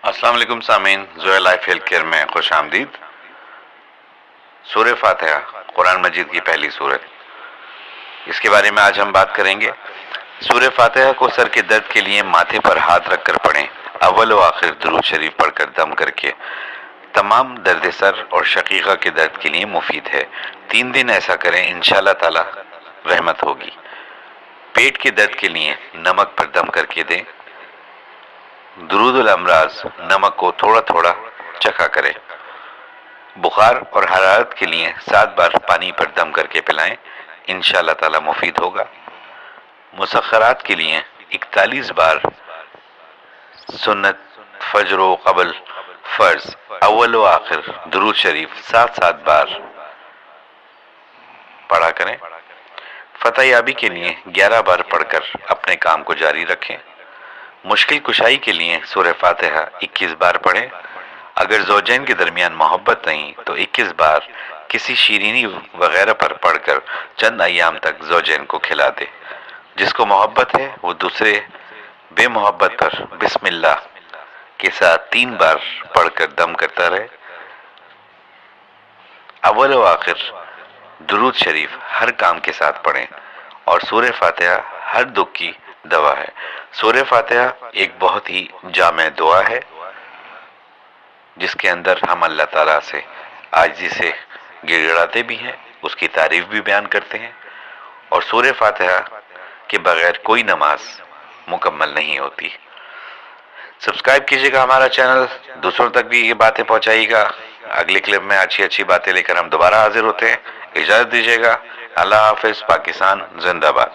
السلام علیکم سامعین، زویا لائف ہیلتھ کیئر میں خوش آمدید۔ سورہ فاتحہ قرآن مجید کی پہلی سورت، اس کے بارے میں آج ہم بات کریں گے۔ سورہ فاتحہ کو سر کے درد کے لیے ماتھے پر ہاتھ رکھ کر پڑھیں، اول و آخر درود شریف پڑھ کر دم کر کے۔ تمام درد سر اور شقیقہ کے درد کے لیے مفید ہے۔ 3 دن ایسا کریں، انشاءاللہ تعالی رحمت ہوگی۔ پیٹ کے درد کے لیے نمک پر دم کر کے دیں۔ درود الامراض نمک کو تھوڑا تھوڑا چکھا کریں۔ بخار اور حرارت کے لیے 7 بار پانی پر دم کر کے پلائیں، انشاءاللہ تعالی مفید ہوگا۔ مسخرات کے لیے 41 بار سنت فجر و قبل فرض اول و آخر درود شریف 7 بار پڑھا کریں۔ فتح یابی کے لیے 11 بار پڑھ کر اپنے کام کو جاری رکھیں۔ مشکل کشائی کے لیے سورہ فاتحہ 21 بار پڑھیں۔ اگر زوجین کے درمیان محبت نہیں تو 21 بار کسی شیرینی وغیرہ پر پڑھ کر چند ایام تک زوجین کو کھلا دے۔ جس کو محبت ہے وہ دوسرے بے محبت پر بسم اللہ کے ساتھ 3 بار پڑھ کر دم کرتا رہے۔ اول و آخر درود شریف ہر کام کے ساتھ پڑھیں اور سورہ فاتحہ ہر دکھ کی دوا ہے۔ سورہ فاتحہ ایک بہت ہی جامع دعا ہے جس کے اندر ہم اللہ تعالیٰ سے عاجزی سے گڑ گڑاتے بھی ہیں، اس کی تعریف بھی بیان کرتے ہیں، اور سورہ فاتحہ کے بغیر کوئی نماز مکمل نہیں ہوتی۔ سبسکرائب کیجیے گا ہمارا چینل، دوسروں تک بھی یہ باتیں پہنچائیے گا۔ اگلے کلپ میں اچھی باتیں لے کر ہم دوبارہ حاضر ہوتے ہیں۔ اجازت دیجیے گا۔ اللہ حافظ۔ پاکستان زندہ باد۔